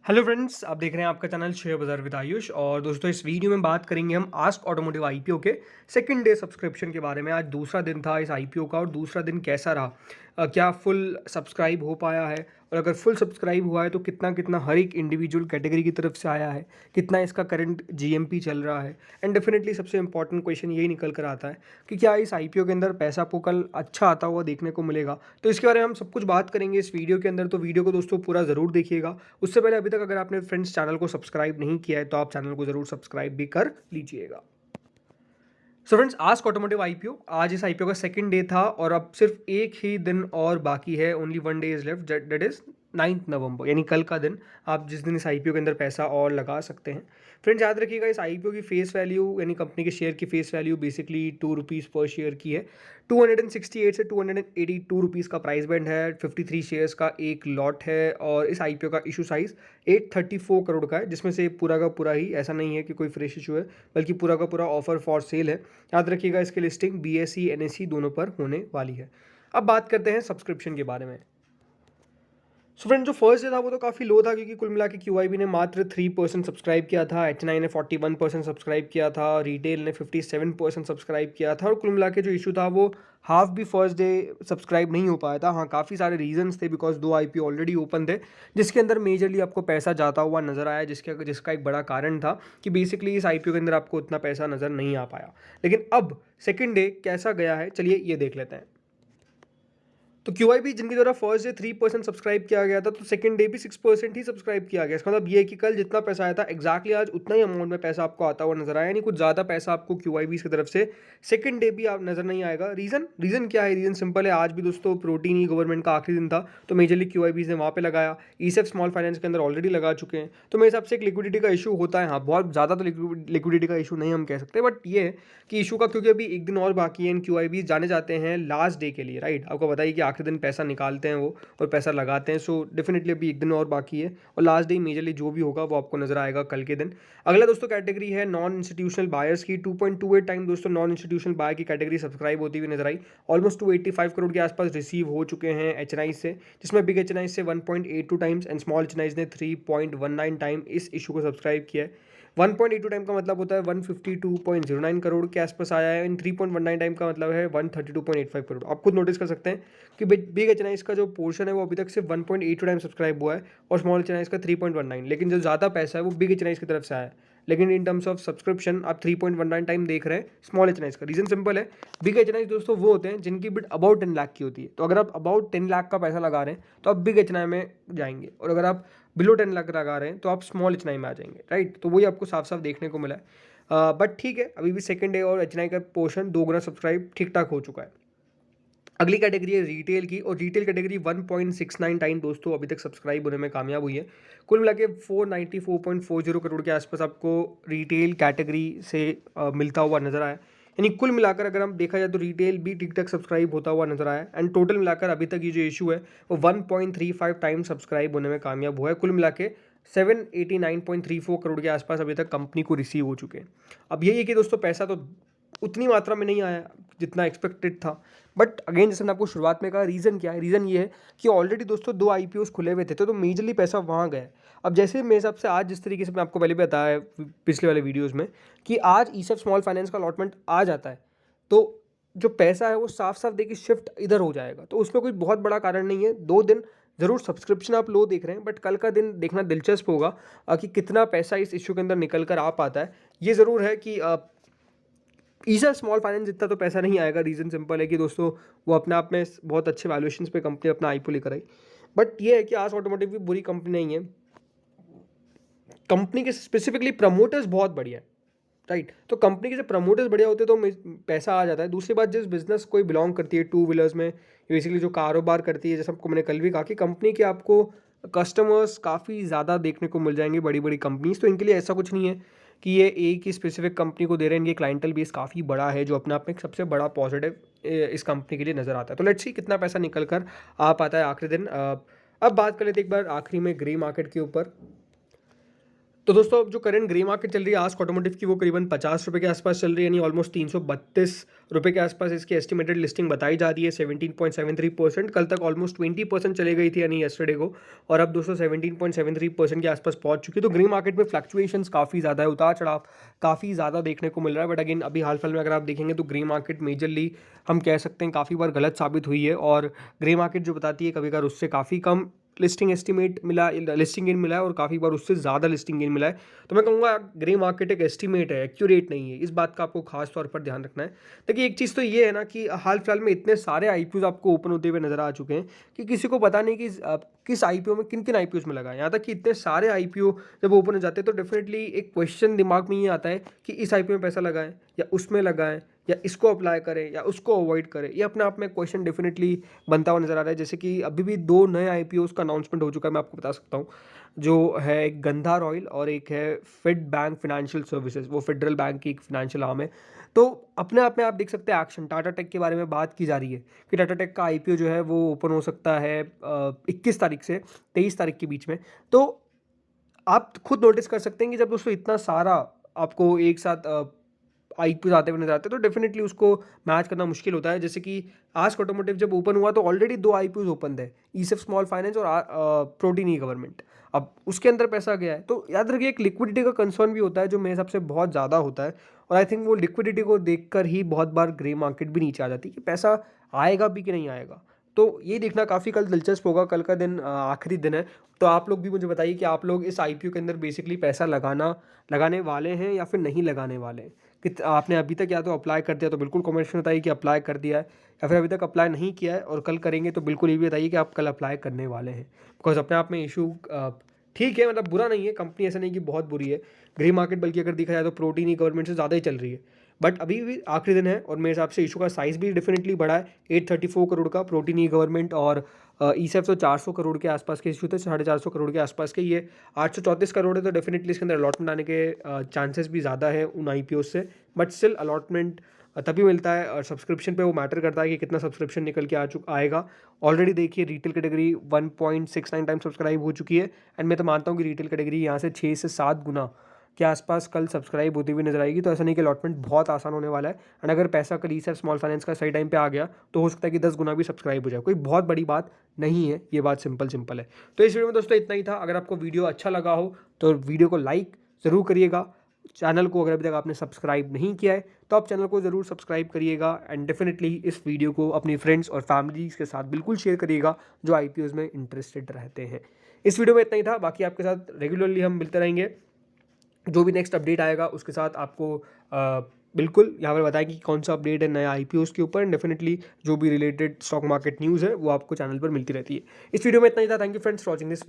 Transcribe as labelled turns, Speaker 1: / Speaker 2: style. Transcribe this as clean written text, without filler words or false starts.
Speaker 1: Hello friends, आप देख रहे हैं आपका चैनल शेयर बाजार विद आयुष। और दोस्तों, इस वीडियो में बात करेंगे हम आस्क ऑटोमोटिव आईपीओ के सेकंड डे सब्सक्रिप्शन के बारे में। आज दूसरा दिन था इस आईपीओ का और दूसरा दिन कैसा रहा, क्या फुल सब्सक्राइब हो पाया है, और अगर फुल सब्सक्राइब हुआ है तो कितना कितना हर एक इंडिविजुअल कैटेगरी की तरफ से आया है, कितना इसका करंट जीएमपी चल रहा है। एंड डेफिनेटली सबसे इंपॉर्टेंट क्वेश्चन यही निकल कर आता है कि क्या इस आईपीओ के अंदर पैसा आपको कल अच्छा आता हुआ देखने को मिलेगा। तो इसके बारे में हम सब कुछ बात करेंगे इस वीडियो के अंदर, तो वीडियो को दोस्तों पूरा ज़रूर देखिएगा। उससे पहले अभी तक अगर आपने फ्रेंड्स चैनल को सब्सक्राइब नहीं किया है तो आप चैनल को जरूर सब्सक्राइब भी कर लीजिएगा। So friends, ask automotive IPO, आज इस आईपीओ का सेकंड डे था और अब सिर्फ एक ही दिन और बाकी है। Only one day is left, that is 9 नवंबर, यानी कल का दिन। आप जिस दिन इस आईपीओ के अंदर पैसा और लगा सकते हैं। फ्रेंड्स, याद रखिएगा इस आईपीओ की फेस वैल्यू, यानी कंपनी के शेयर की फेस वैल्यू बेसिकली ₹2 पर शेयर की है। 268 से 282 रुपीज़ का प्राइस बैंड है। 53 शेयर्स का एक लॉट है और इस आईपीओ का इशू साइज 834 करोड़ का है, जिसमें से पूरा का पूरा ही, ऐसा नहीं है कि कोई फ्रेश इशू है, बल्कि पूरा का पूरा ऑफर फॉर सेल है। याद रखिएगा इसकी लिस्टिंग बीएसई एनएसई दोनों पर होने वाली है। अब बात करते हैं सब्सक्रिप्शन के बारे में। सो फ्रेंड, जो फर्स्ट डे था वो तो काफ़ी लो था, क्योंकि कुल मिला के क्यूआईबी ने मात्र 3% सब्सक्राइब किया था, एच9 ने 41% सब्सक्राइब किया था, रिटेल ने 57% सब्सक्राइब किया था। और कुल मिला के जो इशू था वो हाफ भी फर्स्ट डे सब्सक्राइब नहीं हो पाया था। हाँ, काफ़ी सारे रीजंस थे, बिकॉज दो आईपीओ ऑलरेडी ओपन थे, जिसके अंदर मेजरली आपको पैसा जाता हुआ नजर आया, जिसका एक बड़ा कारण था कि बेसिकली इस आईपीओ के अंदर आपको उतना पैसा नजर नहीं आ पाया। लेकिन अब सेकेंड डे कैसा गया है, चलिए ये देख लेते हैं। तो क्यूआईबी जिनके द्वारा फर्स्ट डे 3% सब्सक्राइब किया गया था, तो सेकंड डे भी 6% ही सब्सक्राइब किया गया। इसका मतलब ये है कि कल जितना पैसा आया था एग्जैक्टली आज उतना ही अमाउंट में पैसा आपको आता हुआ नजर आया, यानी कुछ ज़्यादा पैसा आपको क्यूआईबी की तरफ से सेकंड डे भी आप नजर नहीं आएगा। रीज़न क्या है? रीज़न सिंपल है। आज भी दोस्तों प्रोटीन ही गवर्नमेंट का आखिरी दिन था, तो मेजरली क्यूआईबी ने वहाँ पे लगाया। ईसेफ स्मॉल फाइनेंस के अंदर ऑलरेडी लगा चुके हैं, तो मेरे हिसाब से एक लिक्विडिटी का इशू होता है। हाँ, बहुत ज़्यादा तो लिक्विडिटी का इशू नहीं हम कह सकते, बट ये है कि इशू का, क्योंकि अभी एक दिन और बाकी है, क्यूआईबी जाने जाते हैं लास्ट डे के लिए, राइट। आपको बताइए कि आखिरी दिन पैसा निकालते हैं वो और पैसा लगाते हैं। सो डेफिनेटली अभी एक दिन और बाकी है और लास्ट डे मेजरली जो भी होगा वो आपको नजर आएगा कल के दिन। अगला दोस्तों कैटेगरी है नॉन इंस्टीट्यूशनल बायर्स की। 2.28 टाइम दोस्तों नॉन इंस्टीट्यूशनल बायर की कैटेगरी सब्सक्राइब होती हुई नजर आई। ऑलमोस्ट 285 करोड़ के आसपास रिसीव हो चुके हैं एचएनआई से, जिसमें बिग एचएनआई से 1.82 टाइम्स एंड स्मॉल एचएनआई ने 3.19 टाइम इस इशू को सब्सक्राइब किया है। 1.82 टाइम का मतलब होता है 152.09 करोड़ के आसपास आया है। इन 3.19 टाइम का मतलब है 132.85 करोड़। आप खुद नोटिस कर सकते हैं कि बिग एच का जो पोर्शन है वो अभी तक सिर्फ 1.82 टाइम सब्सक्राइब हुआ है और स्मॉल एच का 3.19, लेकिन जो ज़्यादा पैसा है वो बिग एच की तरफ से आया है। लेकिन इन टर्म्स ऑफ सब्सक्रिप्शन आप 3.19 टाइम देख रहे हैं स्मॉल एच का। रीज़न सिंपल है, बिग एच दोस्तों वो होते हैं जिनकी बिड अबाउट 10 लाख की होती है। तो अगर आप अबाउट 10 लाख का पैसा लगा रहे हैं तो आप बिग एच में जाएंगे, और अगर आप बिलो 10 लाख लगा रहे हैं तो आप स्मॉल एच में आ जाएंगे, राइट। तो वही आपको साफ साफ देखने को मिला है। बट ठीक है, अभी भी सेकंड डे और एच का पोर्शन 2 गुना सब्सक्राइब ठीक ठाक हो चुका है। अगली कैटेगरी है रिटेल की, और रिटेल कैटेगरी 1.69 टाइम दोस्तों अभी तक सब्सक्राइब होने में कामयाब हुई है। कुल मिला के 494.40 करोड़ के आसपास आपको रिटेल कैटेगरी से मिलता हुआ नजर आया। यानी कुल मिलाकर अगर हम देखा जाए तो रिटेल भी ठीक ठाक सब्सक्राइब होता हुआ नजर आया। एंड टोटल मिलाकर अभी तक ये जो इशू है वो 1.35 टाइम सब्सक्राइब होने में कामयाब हुआ है। कुल मिला के 789.34 करोड़ के आसपास अभी तक कंपनी को रिसीव हो चुके हैं। अब यही है कि दोस्तों पैसा तो उतनी मात्रा में नहीं आया जितना एक्सपेक्टेड था, बट अगेन जैसे मैंने आपको शुरुआत में कहा, रीज़न क्या है? रीज़न ये है कि ऑलरेडी दोस्तों 2 आईपीओस खुले हुए थे, तो मेजरली पैसा वहाँ गया है। अब जैसे मेरे हिसाब से आज जिस तरीके से मैं आपको पहले भी बताया है पिछले वाले वीडियोज़ में कि आज ईसेफ स्मॉल फाइनेंस का अलॉटमेंट आ जाता है, तो जो पैसा है वो साफ साफ देखिए शिफ्ट इधर हो जाएगा। तो उसमें कोई बहुत बड़ा कारण नहीं है। 2 दिन ज़रूर सब्सक्रिप्शन आप लो देख रहे हैं, बट कल का दिन देखना दिलचस्प होगा कि कितना पैसा इस इशू के अंदर निकल कर आ पाता है। ये ज़रूर है कि ईसा स्मॉल फाइनेंस जितना तो पैसा नहीं आएगा। रीज़न सिंपल है कि दोस्तों वो अपने आप में बहुत अच्छे वैल्यूएशंस पे कंपनी अपना आईपीओ लेकर आई। बट ये है कि आज ऑटोमोटिव भी बुरी कंपनी नहीं है, कंपनी के स्पेसिफिकली प्रमोटर्स बहुत बढ़िया है, राइट। तो कंपनी के जो प्रमोटर्स बढ़िया होते हैं तो पैसा आ जाता है। दूसरी बात, जिस बिजनेस कोई बिलोंग करती है टू व्हीलर्स में, बेसिकली जो कारोबार करती है, जैसे आपको मैंने कल भी कहा कि कंपनी के आपको कस्टमर्स काफ़ी ज़्यादा देखने को मिल जाएंगे, बड़ी बड़ी कंपनीज। तो इनके लिए ऐसा कुछ नहीं है कि ये एक ही स्पेसिफिक कंपनी को दे रहे हैं। इनके क्लाइंटल बेस काफ़ी बड़ा है, जो अपने आप में एक सबसे बड़ा पॉजिटिव इस कंपनी के लिए नज़र आता है। तो लेट्स सी कितना पैसा निकल कर आ पाता है आखिरी दिन। अब बात कर लेते एक बार आखिरी में ग्रे मार्केट के ऊपर। तो दोस्तों अब जो करंट ग्रे मार्केट चल रही है आस्क ऑटोमोटिव की वो करीबन 50 रुपये के आसपास चल रही है, यानी ऑलमोस्ट 332 रुपये के आसपास इसकी एस्टिमेटेड लिस्टिंग बताई जा रही है। 17.73%, कल तक ऑलमोस्ट 20% चले गई थी यानी येस्टरडे को, और अब दोस्तों 17.73% के आसपास पहुंच चुकी है। तो ग्रे मार्केट में फ्लक्चुएशंस काफ़ी ज़्यादा है, उतार चढ़ाव काफ़ी ज़्यादा देखने को मिल रहा है। बट अगेन अभी हाल फिलहाल में अगर आप देखेंगे तो ग्रे मार्केट मेजरली हम कह सकते हैं काफ़ी बार गलत साबित हुई है, और ग्रे मार्केट जो बताती है कभी कभार उससे काफ़ी कम लिस्टिंग एस्टीमेट मिला, लिस्टिंग गेन मिला है, और काफ़ी बार उससे ज़्यादा लिस्टिंग गेन मिला है। तो मैं कहूँगा ग्रे मार्केट एक एस्टीमेट है, एक्यूरेट नहीं है, इस बात का आपको खास तौर पर ध्यान रखना है। देखिए एक चीज़ तो ये है ना कि हाल फिलहाल में इतने सारे आईपीओ आपको ओपन होते हुए नजर आ चुके हैं कि किसी को पता नहीं कि किस आईपीओ में किन किन आईपीओ में लगा है। यहाँ तक कि इतने सारे आईपीओ जब ओपन हो जाते हैं तो डेफिनेटली एक क्वेश्चन दिमाग में ये आता है कि इस आईपीओ में पैसा लगाएं या उसमें लगाएं, या इसको अप्लाई करें या उसको अवॉइड करें। ये अपने आप में क्वेश्चन डेफिनेटली बनता हुआ नजर आ रहा है। जैसे कि अभी भी 2 नए आईपीओस का अनाउंसमेंट हो चुका है, मैं आपको बता सकता हूँ, जो है एक गंधार ऑयल और एक है फेड बैंक फाइनेंशियल सर्विसेज, वो फेडरल बैंक की एक फाइनेंशियल आर्म है। तो अपने आप में आप देख सकते हैं एक्शन टाटा टेक के बारे में बात की जा रही है कि टाटा टेक का आईपीओ जो है वो ओपन हो सकता है 21 तारीख से 23 तारीख के बीच में। तो आप खुद नोटिस कर सकते हैं कि जब दोस्तों इतना सारा आपको एक साथ आईपीओ आते हुए नजर आते हैं तो डेफिनेटली उसको मैच करना मुश्किल होता है। जैसे कि आस्क ऑटोमोटिव जब ओपन हुआ तो ऑलरेडी 2 आईपीओ ओपन थे, ईसेफ स्मॉल फाइनेंस और प्रोटीन ई गवर्नमेंट। अब उसके अंदर पैसा गया है तो याद रखिए एक लिक्विडिटी का कंसर्न भी होता है जो मेरे हिसाब से बहुत ज़्यादा होता है, और आई थिंक वो लिक्विडिटी को देखकर ही बहुत बार ग्रे मार्केट भी नीचे आ जाती है कि पैसा आएगा भी कि नहीं आएगा। तो ये देखना काफ़ी कल दिलचस्प होगा, कल का दिन आखिरी दिन है। तो आप लोग भी मुझे बताइए कि आप लोग इस आईपीओ के अंदर बेसिकली पैसा लगाने वाले हैं या फिर नहीं लगाने वाले हैं। कि आपने अभी तक या तो अप्लाई कर दिया तो बिल्कुल कमेंट्स में बताइए कि अप्लाई कर दिया है, या फिर अभी तक अप्लाई नहीं किया है और कल करेंगे तो बिल्कुल ये भी बताइए कि आप कल अप्लाई करने वाले हैं। बिकॉज अपने आप में इशू ठीक है, मतलब बुरा नहीं है, कंपनी ऐसा नहीं कि बहुत बुरी है। ग्रे मार्केट बल्कि अगर देखा जाए तो प्रोटीन ही गवर्नमेंट से ज़्यादा ही चल रही है। बट अभी भी आखिरी दिन है और मेरे हिसाब से इशू का साइज़ भी डेफिनेटली बड़ा है। 834 करोड़ का प्रोटीन ई गवर्नमेंट, और ई सेफ तो 400 करोड़ के आसपास के इशू थे, 450 करोड़ के आसपास के। ये 834 करोड़ है तो डेफिनेटली इसके अंदर अलॉटमेंट आने के चांसेस भी ज़्यादा है उन आई से। बट स्टिल अलॉटमेंट तभी मिलता है और सब्सक्रिप्शन पे वो मैटर करता है कि कितना सब्सक्रिप्शन निकल के आएगा। ऑलरेडी देखिए रिटेल कैटेगरी 1.69 टाइम सब्सक्राइब हो चुकी है, एंड मैं तो मानता हूँ कि रिटेल कैटेगरी यहाँ से 6 से 7 गुना के आसपास कल सब्सक्राइब होती हुई नजर आएगी। तो ऐसा नहीं कि अलॉटमेंट बहुत आसान होने वाला है, एंड अगर पैसा कल ई स्मॉल फाइनेंस का सही टाइम पे आ गया तो हो सकता है कि 10 गुना भी सब्सक्राइब हो जाए। कोई बहुत बड़ी बात नहीं है, ये बात सिंपल है। तो इस वीडियो में दोस्तों इतना ही था। अगर आपको वीडियो अच्छा लगा हो तो वीडियो को लाइक ज़रूर करिएगा। चैनल को अगर अभी तक आपने सब्सक्राइब नहीं किया है तो आप चैनल को ज़रूर सब्सक्राइब करिएगा, एंड डेफिनेटली इस वीडियो को अपनी फ्रेंड्स और फैमिलीज़ के साथ बिल्कुल शेयर करिएगा जो आईपीओज़ में इंटरेस्टेड रहते हैं। इस वीडियो में इतना ही था, बाकी आपके साथ रेगुलरली हम मिलते रहेंगे। जो भी नेक्स्ट अपडेट आएगा उसके साथ आपको बिल्कुल यहाँ पर बताएं कि कौन सा अपडेट है नए आईपीओज़ के ऊपर, एंड डेफिनेटली जो भी रिलेटेड स्टॉक मार्केट न्यूज़ है वो आपको चैनल पर मिलती रहती है। इस वीडियो में इतना ही था। Thank you friends for watching this.